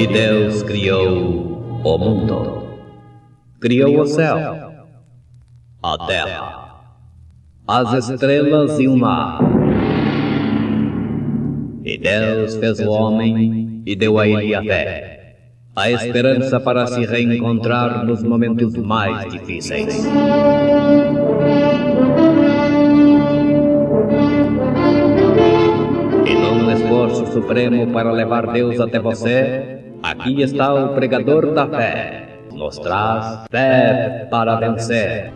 E Deus criou o mundo. Criou o céu, a terra, as estrelas e o mar. E Deus fez o homem e deu a ele a fé, a esperança para se reencontrar nos momentos mais difíceis. E num esforço supremo para levar Deus até você, aqui está o pregador da fé. Nos traz fé para vencer.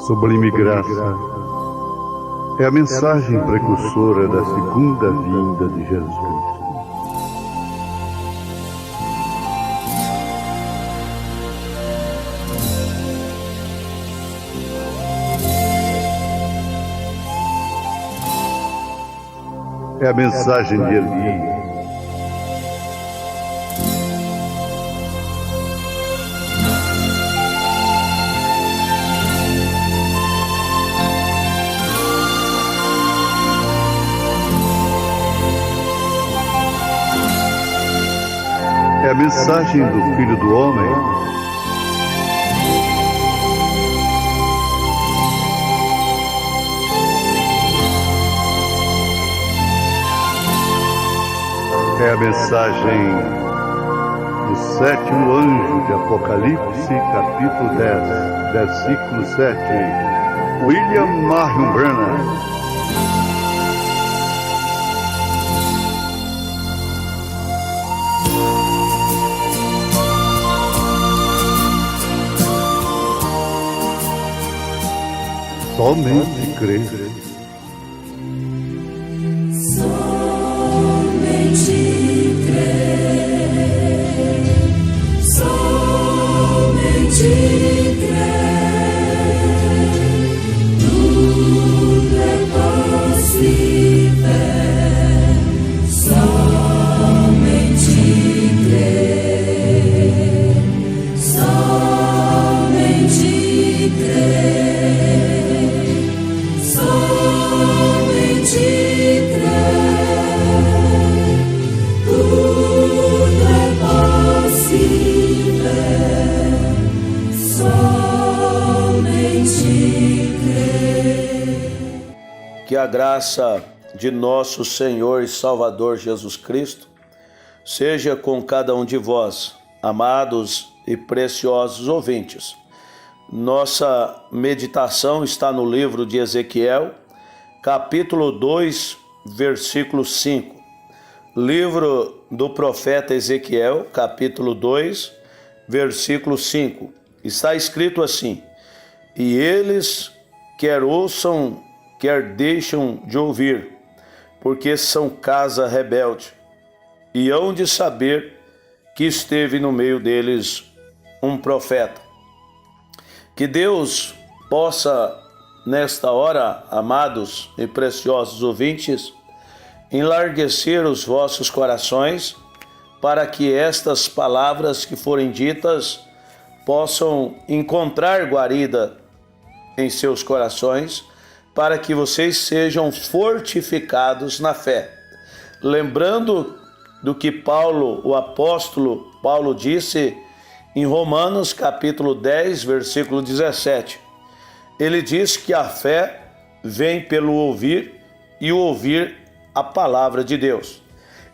Sublime graça é a mensagem precursora da segunda vinda de Jesus Cristo. É a mensagem de Elias. É a mensagem do Filho do Homem. É a mensagem do sétimo anjo de Apocalipse, capítulo 10, versículo 7. William Marion Branham. Somente crer. Somente crer. Somente crer. Tudo é possível. Somente crer. Somente crer. Que a graça de nosso Senhor e Salvador Jesus Cristo seja com cada um de vós, amados e preciosos ouvintes. Nossa meditação está no livro de Ezequiel, capítulo 2, versículo 5. Livro do profeta Ezequiel, capítulo 2, versículo 5. Está escrito assim: E eles quer ouçam, quer deixam de ouvir, porque são casa rebelde, e hão de saber que esteve no meio deles um profeta. Que Deus possa, nesta hora, amados e preciosos ouvintes, enlarguecer os vossos corações, para que estas palavras que forem ditas possam encontrar guarida em seus corações, para que vocês sejam fortificados na fé. Lembrando do que Paulo, o apóstolo Paulo, disse em Romanos capítulo 10, versículo 17. Ele diz que a fé vem pelo ouvir e o ouvir a palavra de Deus.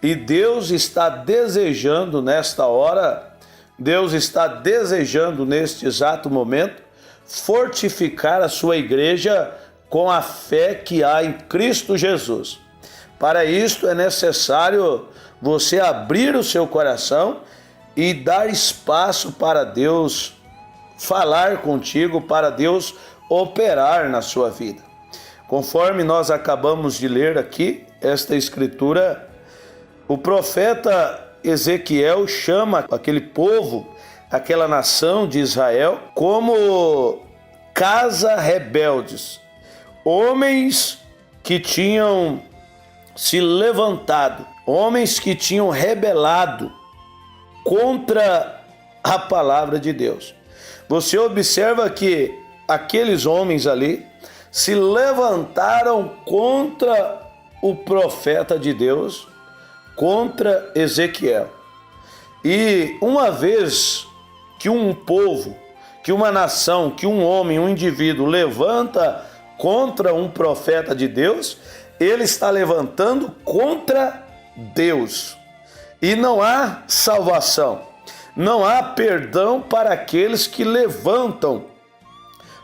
E Deus está desejando nesta hora, Deus está desejando neste exato momento fortificar a sua igreja com a fé que há em Cristo Jesus. Para isto é necessário você abrir o seu coração e dar espaço para Deus falar contigo, para Deus operar na sua vida. Conforme nós acabamos de ler aqui, esta escritura, o profeta Ezequiel chama aquele povo aquela nação de Israel como casa rebeldes, homens que tinham se levantado, homens que tinham rebelado contra a palavra de Deus. Você observa que aqueles homens ali se levantaram contra o profeta de Deus, contra Ezequiel. E uma vez que um povo, que uma nação, que um homem, um indivíduo levanta contra um profeta de Deus, ele está levantando contra Deus. E não há salvação, não há perdão para aqueles que levantam,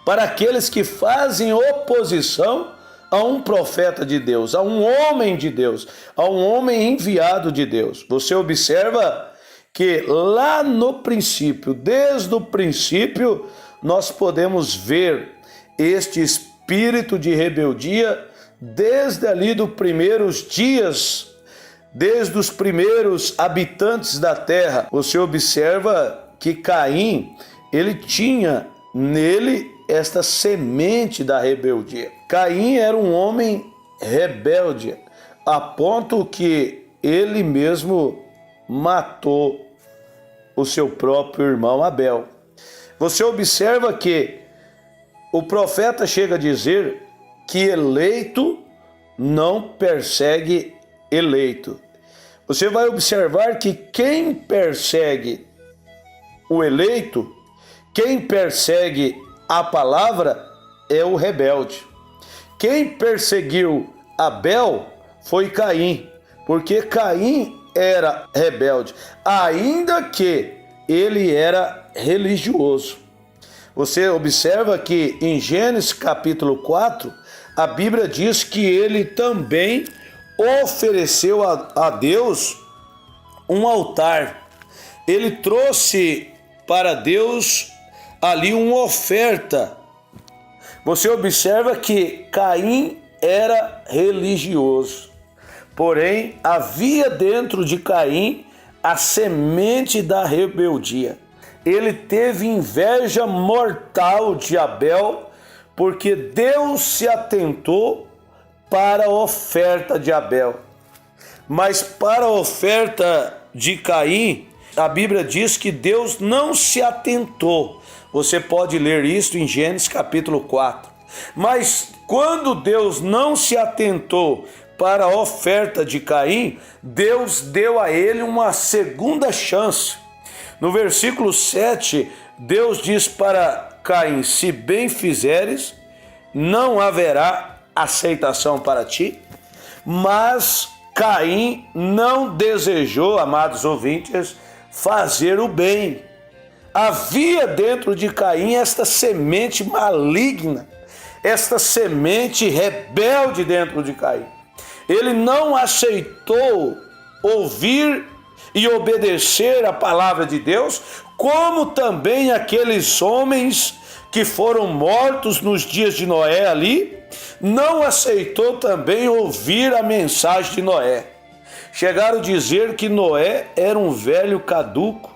para aqueles que fazem oposição a um profeta de Deus, a um homem de Deus, a um homem enviado de Deus. Você observa que lá no princípio, desde o princípio, nós podemos ver este espírito de rebeldia desde ali dos primeiros dias, desde os primeiros habitantes da terra. Você observa que Caim, ele tinha nele esta semente da rebeldia. Caim era um homem rebelde, a ponto que ele mesmo matou o seu próprio irmão Abel. Você observa que o profeta chega a dizer que eleito não persegue eleito. Você vai observar que quem persegue o eleito, quem persegue a palavra é o rebelde. Quem perseguiu Abel foi Caim, porque Caim era rebelde, ainda que ele era religioso. Você observa que em Gênesis capítulo 4, a Bíblia diz que ele também ofereceu a Deus um altar. Ele trouxe para Deus ali uma oferta. Você observa que Caim era religioso, porém havia dentro de Caim a semente da rebeldia. Ele teve inveja mortal de Abel, porque Deus se atentou para a oferta de Abel. Mas para a oferta de Caim, a Bíblia diz que Deus não se atentou. Você pode ler isso em Gênesis capítulo 4. Mas quando Deus não se atentou para a oferta de Caim, Deus deu a ele uma segunda chance. No versículo 7, Deus diz para Caim: se bem fizeres, não haverá aceitação para ti. Mas Caim não desejou, amados ouvintes, fazer o bem. Havia dentro de Caim esta semente maligna, esta semente rebelde dentro de Caim. Ele não aceitou ouvir e obedecer a palavra de Deus, como também aqueles homens que foram mortos nos dias de Noé ali, não aceitou também ouvir a mensagem de Noé. Chegaram a dizer que Noé era um velho caduco.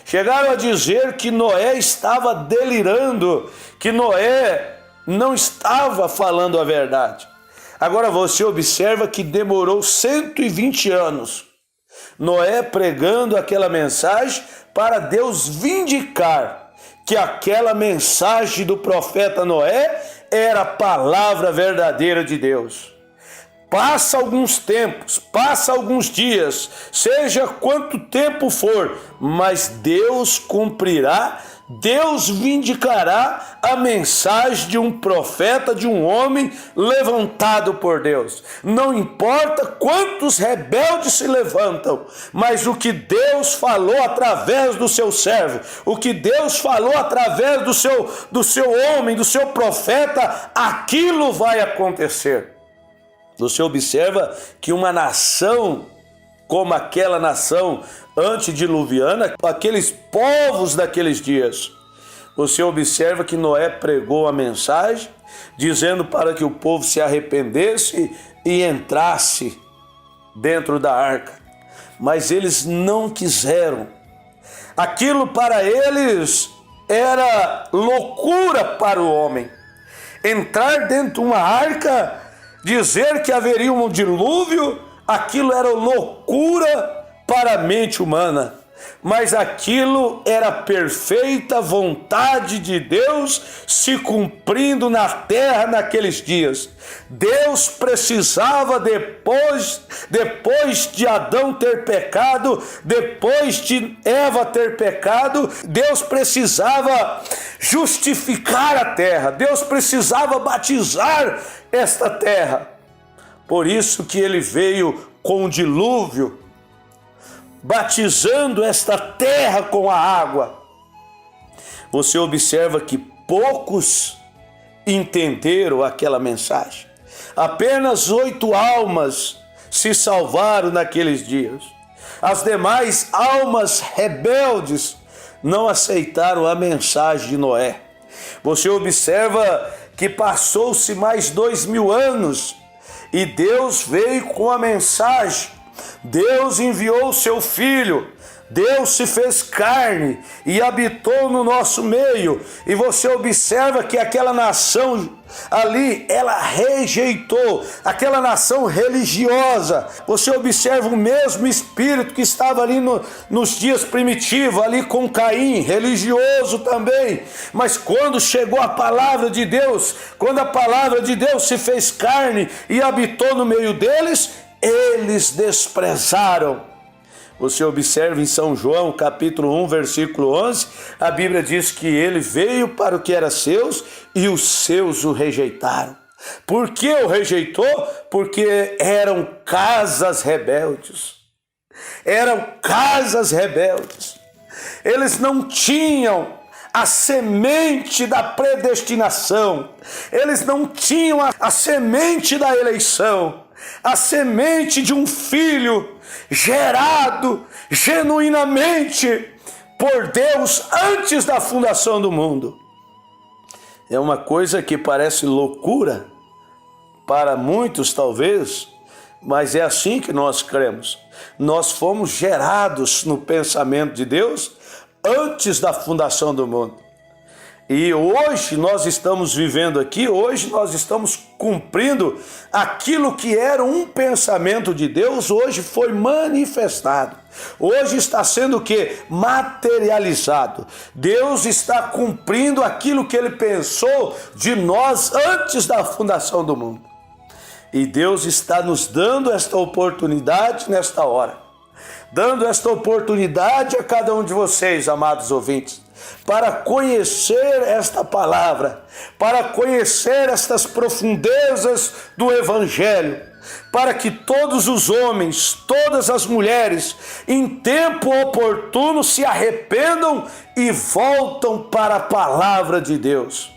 Chegaram a dizer que Noé estava delirando, que Noé não estava falando a verdade. Agora você observa que demorou 120 anos Noé pregando aquela mensagem para Deus vindicar que aquela mensagem do profeta Noé era a palavra verdadeira de Deus. Passa alguns tempos, passa alguns dias, seja quanto tempo for, mas Deus cumprirá, Deus vindicará a mensagem de um profeta, de um homem levantado por Deus. Não importa quantos rebeldes se levantam, mas o que Deus falou através do seu servo, o que Deus falou através do seu homem, do seu profeta, aquilo vai acontecer. Você observa que uma nação como aquela nação antediluviana, aqueles povos daqueles dias, você observa que Noé pregou a mensagem, dizendo para que o povo se arrependesse e entrasse dentro da arca. Mas eles não quiseram. Aquilo para eles era loucura para o homem. Entrar dentro de uma arca, dizer que haveria um dilúvio, aquilo era loucura para a mente humana. Mas aquilo era a perfeita vontade de Deus se cumprindo na terra naqueles dias. Deus precisava, depois de Adão ter pecado, depois de Eva ter pecado, Deus precisava justificar a terra, Deus precisava batizar esta terra. Por isso que ele veio com o dilúvio, batizando esta terra com a água. Você observa que poucos entenderam aquela mensagem. Apenas 8 almas se salvaram naqueles dias. As demais almas rebeldes não aceitaram a mensagem de Noé. Você observa que passou-se mais 2000 anos e Deus veio com a mensagem. Deus enviou o seu Filho, Deus se fez carne e habitou no nosso meio. E você observa que aquela nação ali, ela rejeitou, aquela nação religiosa. Você observa o mesmo espírito que estava ali nos dias primitivos, ali com Caim, religioso também. Mas quando chegou a palavra de Deus, quando a palavra de Deus se fez carne e habitou no meio deles, eles desprezaram. Você observa em São João, capítulo 1, versículo 11, a Bíblia diz que ele veio para o que era seus e os seus o rejeitaram. Por que o rejeitou? Porque eram casas rebeldes. Eram casas rebeldes. Eles não tinham a semente da predestinação. Eles não tinham a semente da eleição. A semente de um filho gerado genuinamente por Deus antes da fundação do mundo. É uma coisa que parece loucura para muitos talvez, mas é assim que nós cremos. Nós fomos gerados no pensamento de Deus antes da fundação do mundo. E hoje nós estamos vivendo aqui, hoje nós estamos cumprindo aquilo que era um pensamento de Deus, hoje foi manifestado. Hoje está sendo o quê? Materializado. Deus está cumprindo aquilo que Ele pensou de nós antes da fundação do mundo. E Deus está nos dando esta oportunidade nesta hora. Dando esta oportunidade a cada um de vocês, amados ouvintes, para conhecer esta palavra, para conhecer estas profundezas do Evangelho, para que todos os homens, todas as mulheres, em tempo oportuno se arrependam e voltam para a palavra de Deus.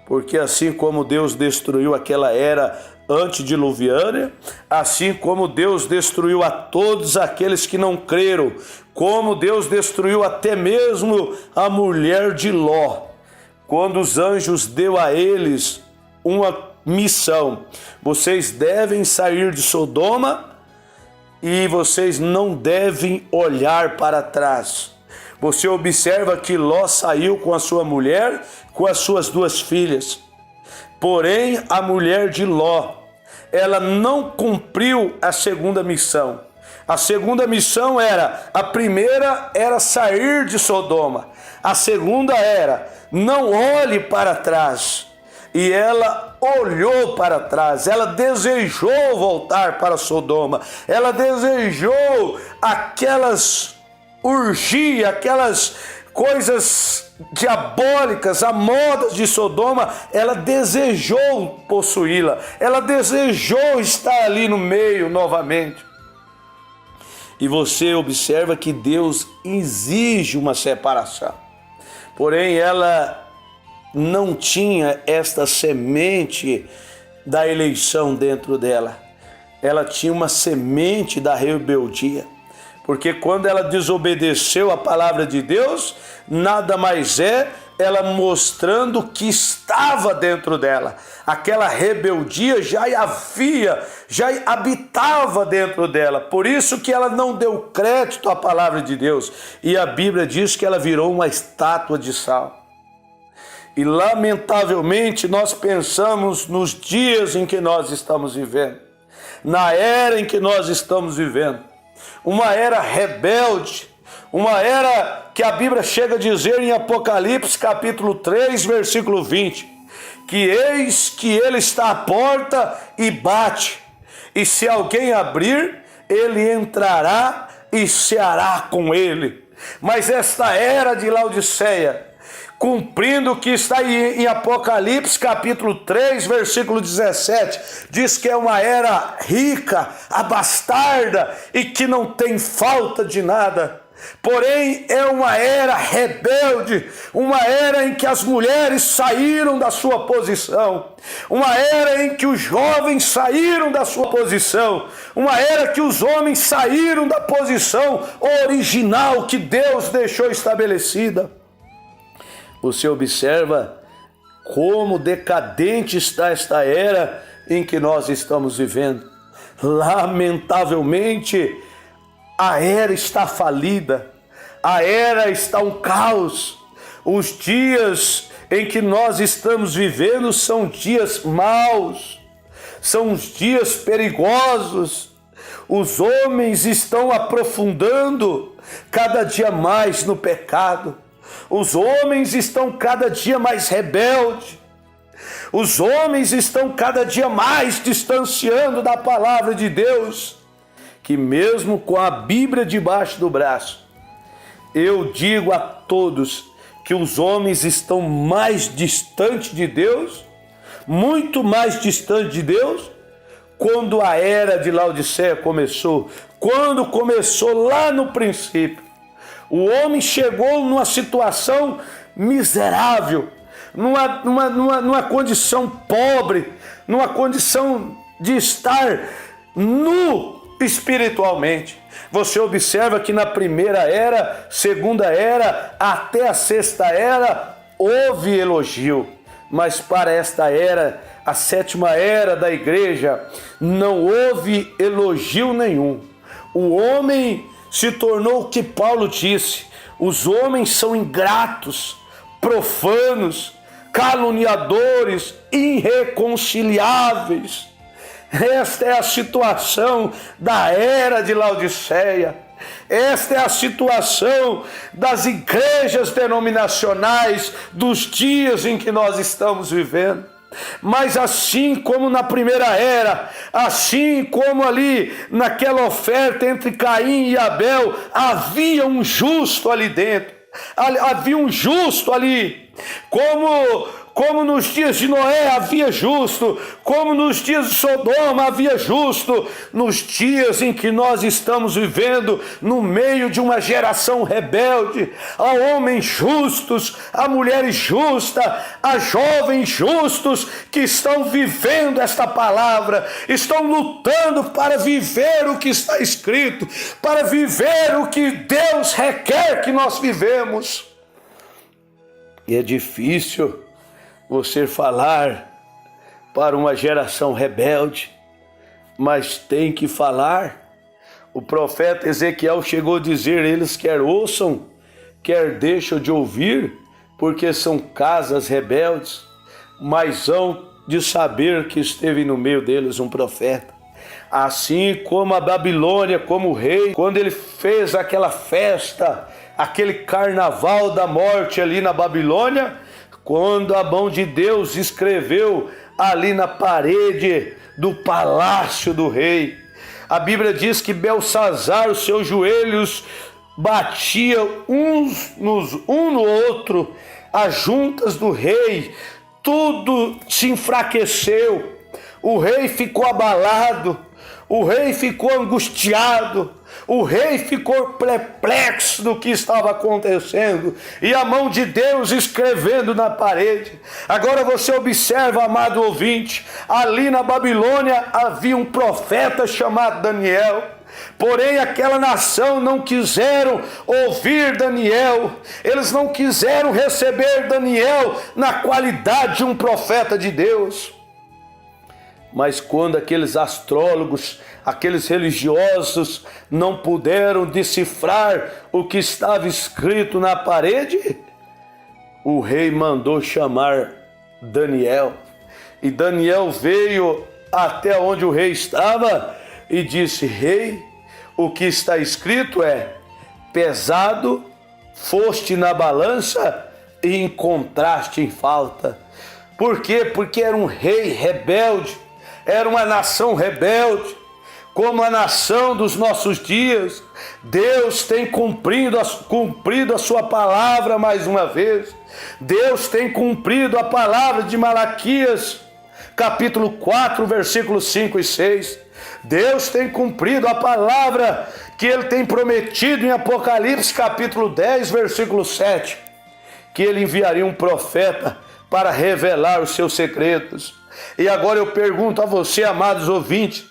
Porque assim como Deus destruiu aquela era antediluviana, assim como Deus destruiu a todos aqueles que não creram, como Deus destruiu até mesmo a mulher de Ló, quando os anjos deu a eles uma missão: vocês devem sair de Sodoma e vocês não devem olhar para trás. Você observa que Ló saiu com a sua mulher, com as suas 2 filhas. Porém, a mulher de Ló, ela não cumpriu a segunda missão. A segunda missão a primeira era sair de Sodoma. A segunda era: não olhe para trás. E ela olhou para trás, ela desejou voltar para Sodoma. Ela desejou aquelas urgias, aquelas coisas diabólicas, a moda de Sodoma. Ela desejou possuí-la, ela desejou estar ali no meio novamente. E você observa que Deus exige uma separação. Porém, ela não tinha esta semente da eleição dentro dela. Ela tinha uma semente da rebeldia. Porque quando ela desobedeceu a palavra de Deus, nada mais é ela mostrando que estava dentro dela. Aquela rebeldia já habitava dentro dela. Por isso que ela não deu crédito à palavra de Deus. E a Bíblia diz que ela virou uma estátua de sal. E lamentavelmente nós pensamos nos dias em que nós estamos vivendo, na era em que nós estamos vivendo, uma era rebelde, uma era que a Bíblia chega a dizer em Apocalipse capítulo 3, versículo 20, que eis que ele está à porta e bate, e se alguém abrir, ele entrará e ceará com ele. Mas esta era de Laodiceia, cumprindo o que está em Apocalipse capítulo 3, versículo 17, diz que é uma era rica, abastarda e que não tem falta de nada. Porém, é uma era rebelde, uma era em que as mulheres saíram da sua posição, uma era em que os jovens saíram da sua posição, uma era que os homens saíram da posição original que Deus deixou estabelecida. Você observa como decadente está esta era em que nós estamos vivendo. Lamentavelmente, a era está falida, a era está um caos. Os dias em que nós estamos vivendo são dias maus, são os dias perigosos. Os homens estão aprofundando cada dia mais no pecado. Os homens estão cada dia mais rebeldes. Os homens estão cada dia mais distanciando da palavra de Deus. Que mesmo com a Bíblia debaixo do braço, eu digo a todos que os homens estão mais distantes de Deus, muito mais distantes de Deus, quando a era de Laodiceia começou, quando começou lá no princípio. O homem chegou numa situação miserável, numa condição pobre, numa condição de estar nu espiritualmente. Você observa que na primeira era, segunda era, até a sexta era, houve elogio. Mas para esta era, a sétima era da igreja, não houve elogio nenhum. O homem se tornou o que Paulo disse: os homens são ingratos, profanos, caluniadores, irreconciliáveis. Esta é a situação da era de Laodiceia. Esta é a situação das igrejas denominacionais dos dias em que nós estamos vivendo. Mas assim como na primeira era, assim como ali naquela oferta entre Caim e Abel, havia um justo ali dentro, havia um justo ali, como nos dias de Noé havia justo, como nos dias de Sodoma havia justo, nos dias em que nós estamos vivendo, no meio de uma geração rebelde, há homens justos, há mulheres justas, há jovens justos que estão vivendo esta palavra, estão lutando para viver o que está escrito, para viver o que Deus requer que nós vivemos. E é difícil você falar para uma geração rebelde, mas tem que falar. O profeta Ezequiel chegou a dizer: eles quer ouçam, quer deixam de ouvir, porque são casas rebeldes, mas hão de saber que esteve no meio deles um profeta. Assim como a Babilônia, como o rei, quando ele fez aquela festa, aquele carnaval da morte ali na Babilônia, quando a mão de Deus escreveu ali na parede do palácio do rei, a Bíblia diz que Belsazar, os seus joelhos batiam um no outro, as juntas do rei, tudo se enfraqueceu, o rei ficou abalado, O rei ficou angustiado, o rei ficou perplexo do que estava acontecendo, e a mão de Deus escrevendo na parede. Agora você observa, amado ouvinte, ali na Babilônia havia um profeta chamado Daniel. Porém, aquela nação não quiseram ouvir Daniel, eles não quiseram receber Daniel na qualidade de um profeta de Deus. Mas quando aqueles astrólogos, aqueles religiosos não puderam decifrar o que estava escrito na parede, o rei mandou chamar Daniel. E Daniel veio até onde o rei estava e disse: rei, o que está escrito é: pesado foste na balança e encontraste em falta. Por quê? Porque era um rei rebelde, era uma nação rebelde, como a nação dos nossos dias. Deus tem cumprido a sua palavra mais uma vez. Deus tem cumprido a palavra de Malaquias, capítulo 4, versículos 5 e 6. Deus tem cumprido a palavra que Ele tem prometido em Apocalipse, capítulo 10, versículo 7, que Ele enviaria um profeta para revelar os seus segredos. E agora eu pergunto a você, amados ouvintes,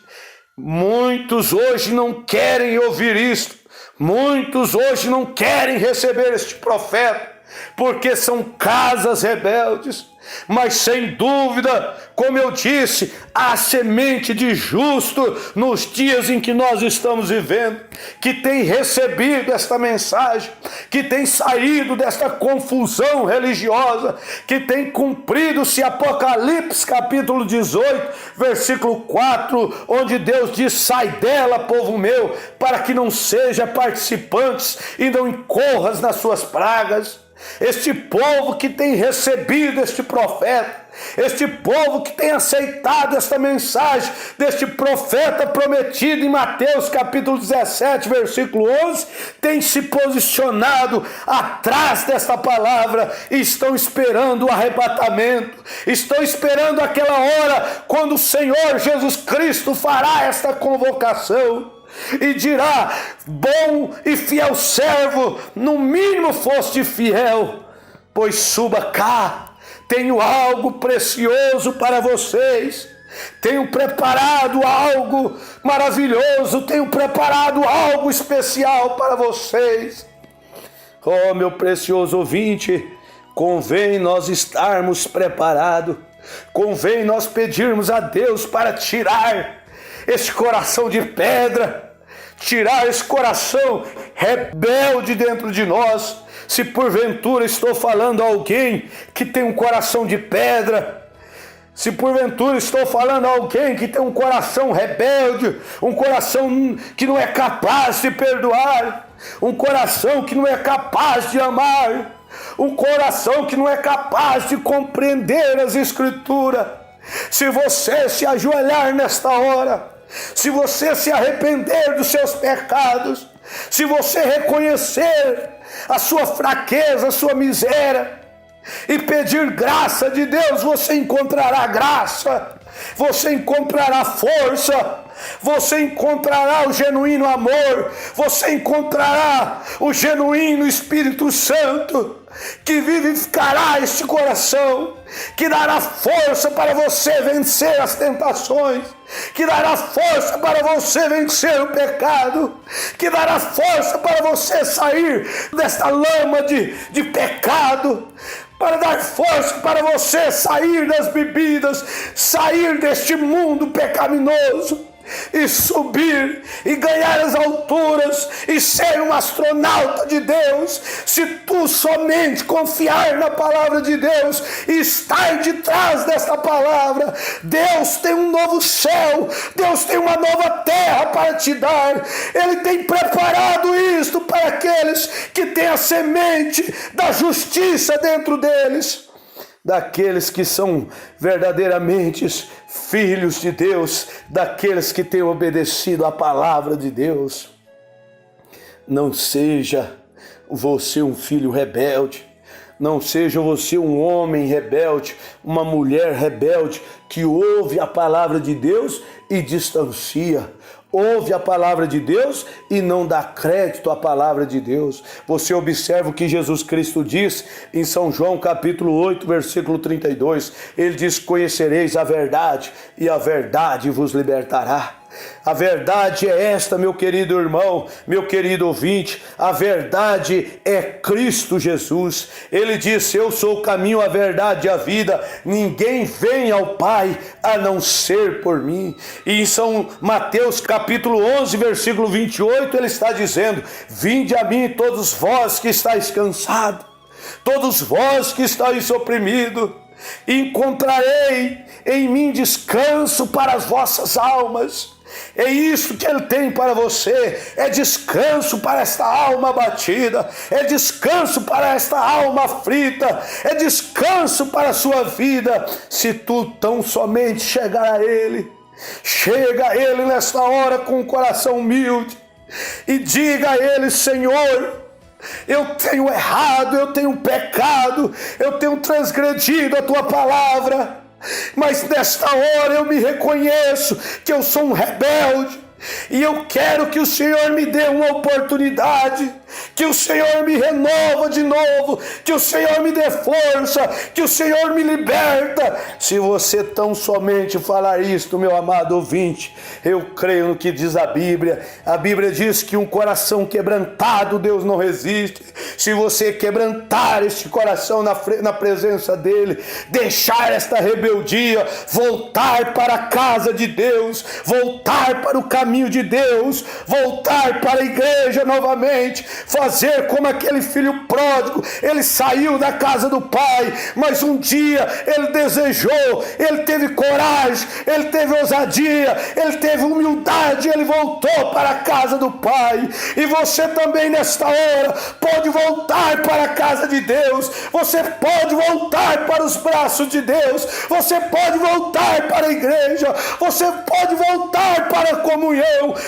muitos hoje não querem ouvir isto, muitos hoje não querem receber este profeta, porque são casas rebeldes. Mas sem dúvida, como eu disse, há semente de justo nos dias em que nós estamos vivendo, que tem recebido esta mensagem, que tem saído desta confusão religiosa, que tem cumprido-se Apocalipse capítulo 18, versículo 4, onde Deus diz: sai dela, povo meu, para que não seja participantes e não incorras nas suas pragas. Este povo que tem recebido este profeta, este povo que tem aceitado esta mensagem deste profeta prometido em Mateus capítulo 17, versículo 11, tem se posicionado atrás desta palavra e estão esperando o arrebatamento, estão esperando aquela hora quando o Senhor Jesus Cristo fará esta convocação e dirá: bom e fiel servo, no mínimo foste fiel, pois suba cá, tenho algo precioso para vocês, tenho preparado algo maravilhoso, tenho preparado algo especial para vocês. Oh, meu precioso ouvinte, convém nós estarmos preparados, convém nós pedirmos a Deus para tirar esse coração de pedra, tirar esse coração rebelde dentro de nós. Se porventura estou falando a alguém que tem um coração de pedra, se porventura estou falando a alguém que tem um coração rebelde, um coração que não é capaz de perdoar, um coração que não é capaz de amar, um coração que não é capaz de compreender as Escrituras, se você se ajoelhar nesta hora, se você se arrepender dos seus pecados, se você reconhecer a sua fraqueza, a sua miséria, e pedir graça de Deus, você encontrará graça, você encontrará força, você encontrará o genuíno amor, você encontrará o genuíno Espírito Santo, que vivificará este coração, que dará força para você vencer as tentações, que dará força para você vencer o pecado, que dará força para você sair desta lama de pecado, para dar força para você sair das bebidas, sair deste mundo pecaminoso e subir e ganhar as alturas e ser um astronauta de Deus, se tu somente confiar na palavra de Deus e estar de trás desta palavra. Deus tem um novo céu, Deus tem uma nova terra para te dar. Ele tem preparado isto para aqueles que têm a semente da justiça dentro deles, daqueles que são verdadeiramente filhos de Deus, daqueles que têm obedecido à palavra de Deus. Não seja você um filho rebelde, não seja você um homem rebelde, uma mulher rebelde que ouve a palavra de Deus e distancia. Ouve a palavra de Deus e não dá crédito à palavra de Deus. Você observa o que Jesus Cristo diz em São João capítulo 8, versículo 32. Ele diz: conhecereis a verdade e a verdade vos libertará. A verdade é esta, meu querido irmão, meu querido ouvinte, a verdade é Cristo Jesus. Ele disse: eu sou o caminho, a verdade e a vida, ninguém vem ao Pai a não ser por mim. E em São Mateus capítulo 11, versículo 28, ele está dizendo: vinde a mim todos vós que estáis cansados, todos vós que estáis oprimidos, encontrarei em mim descanso para as vossas almas. É isso que Ele tem para você, é descanso para esta alma abatida, é descanso para esta alma aflita, é descanso para a sua vida, se tu tão somente chegar a Ele. Chega a Ele nesta hora com o coração humilde e diga a Ele: Senhor, eu tenho errado, eu tenho pecado, eu tenho transgredido a Tua palavra, mas nesta hora eu me reconheço que eu sou um rebelde e eu quero que o Senhor me dê uma oportunidade, que o Senhor me renova de novo, que o Senhor me dê força, que o Senhor me liberta. Se você tão somente falar isto, meu amado ouvinte, eu creio no que diz a Bíblia. A Bíblia diz que um coração quebrantado Deus não resiste. Se você quebrantar este coração na presença dele, deixar esta rebeldia, voltar para a casa de Deus, voltar para o caminho de Deus, voltar para a igreja novamente, fazer como aquele filho pródigo. Ele saiu da casa do pai, mas um dia ele desejou, ele teve coragem, ele teve ousadia, ele teve humildade, ele voltou para a casa do pai. E você também nesta hora pode voltar para a casa de Deus, você pode voltar para os braços de Deus, você pode voltar para a igreja, você pode voltar para a comunhão,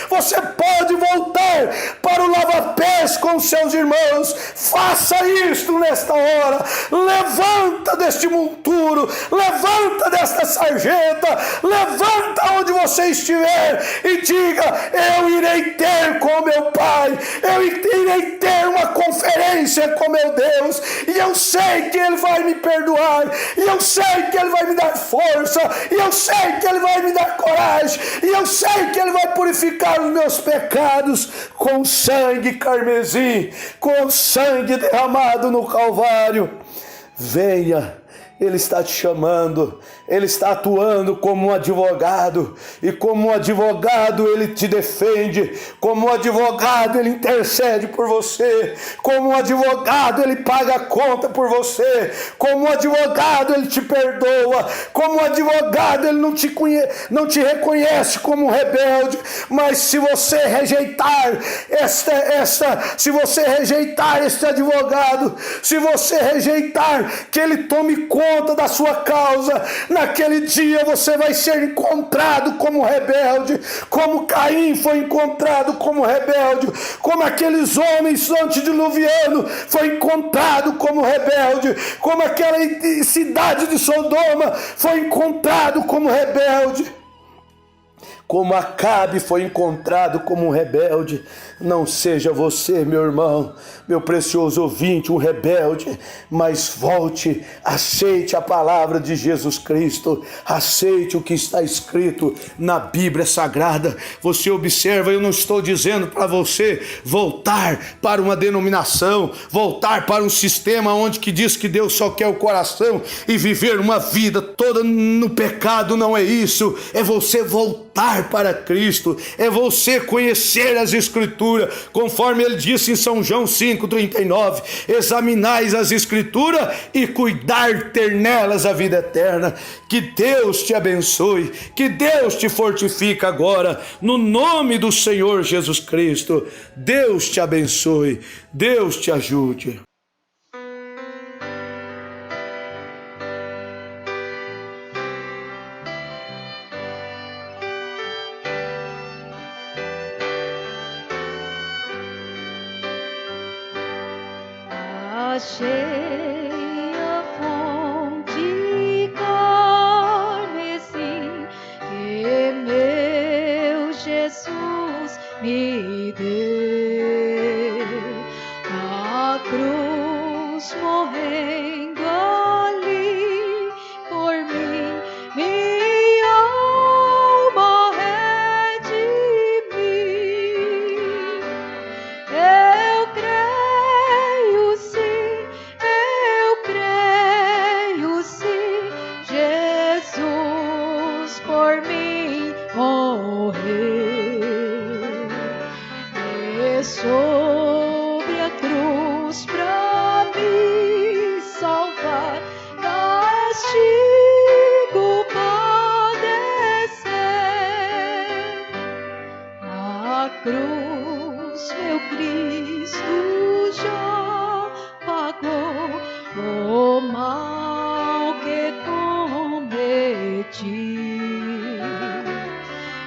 você pode voltar para o lava-pés com seus irmãos. Faça isto nesta hora. Levanta deste monturo, levanta desta sarjeta, levanta onde você estiver e diga: eu irei ter com meu Pai, eu irei ter uma conferência com meu Deus, e eu sei que Ele vai me perdoar, e eu sei que Ele vai me dar força, e eu sei que Ele vai me dar coragem, e eu sei que Ele vai purificar os meus pecados com sangue carmesim, com sangue derramado no Calvário. Venha, Ele está te chamando, Ele está atuando como um advogado, e como um advogado Ele te defende, como um advogado Ele intercede por você, como um advogado Ele paga a conta por você, como um advogado Ele te perdoa, como um advogado Ele não te reconhece como um rebelde. Mas se você rejeitar se você rejeitar este advogado, se você rejeitar que Ele tome conta da sua causa, naquele dia você vai ser encontrado como rebelde, como Caim foi encontrado como rebelde, como aqueles homens antediluvianos foi encontrado como rebelde, como aquela cidade de Sodoma foi encontrado como rebelde, como Acabe foi encontrado como um rebelde. Não seja você, meu irmão, meu precioso ouvinte, um rebelde, mas volte, aceite a palavra de Jesus Cristo, aceite o que está escrito na Bíblia Sagrada. Você observa, eu não estou dizendo para você voltar para uma denominação, voltar para um sistema onde que diz que Deus só quer o coração e viver uma vida toda no pecado. Não é isso, é você voltar para Cristo, é você conhecer as Escrituras, conforme ele disse em São João 5,39, examinais as Escrituras e cuidar ter nelas a vida eterna. Que Deus te abençoe, que Deus te fortifique agora, no nome do Senhor Jesus Cristo. Deus te abençoe, Deus te ajude. Achei a fonte carmesim que me Jesus me deu. Na cruz morrendo ali por mim, minha alma redimi. Eu creio sim, Jesus por mim morreu. E sobre a cruz pra me salvar, castigo padecer. Na cruz meu Cristo já pagou o mal que cometi.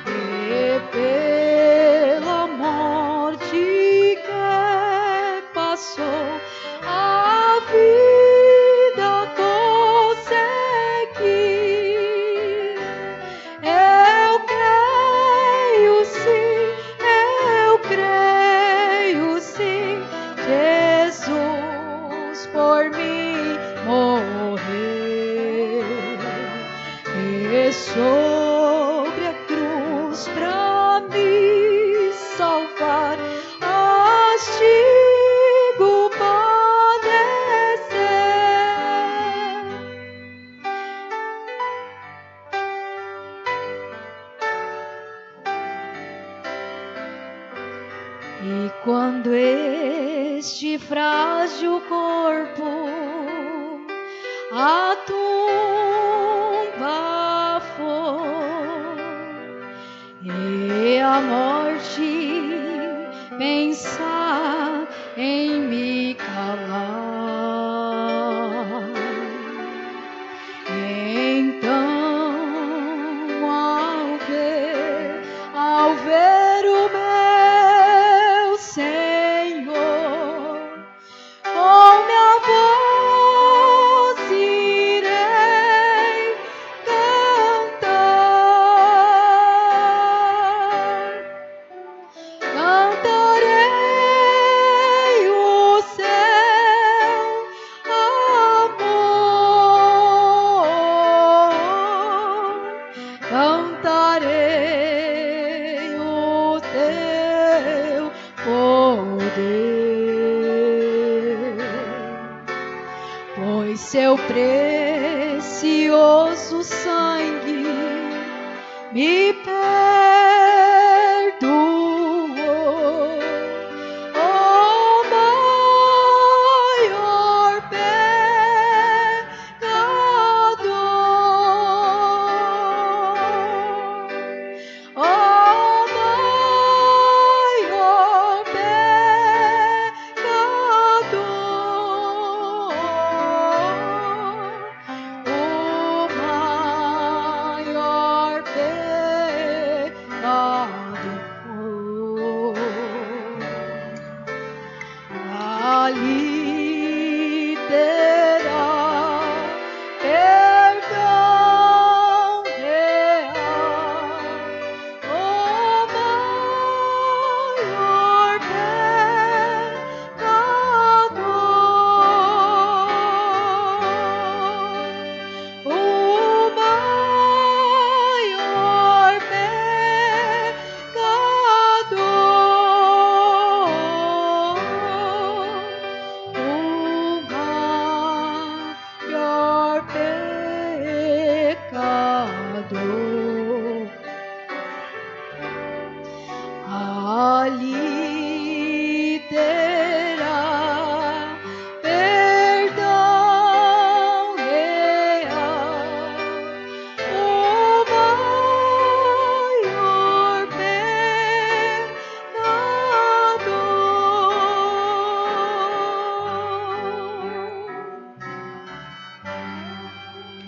E pela morte que passou, a vida consegui. Eu creio sim, Jesus por mim morreu. E sobre a cruz pra me salvar, castigo padecer. E quando este frágil corpo a tumba for, e a morte pensar em me calar, então ao ver o meu Senhor, com minha voz irei cantar. Cantarei o seu amor, cantarei o teu poder, pois seu precioso sangue me perdoou. O maior pecador, o maior pecador, o maior pecador. Ali terá perdão real, o maior pecador, o maior pecador. Ali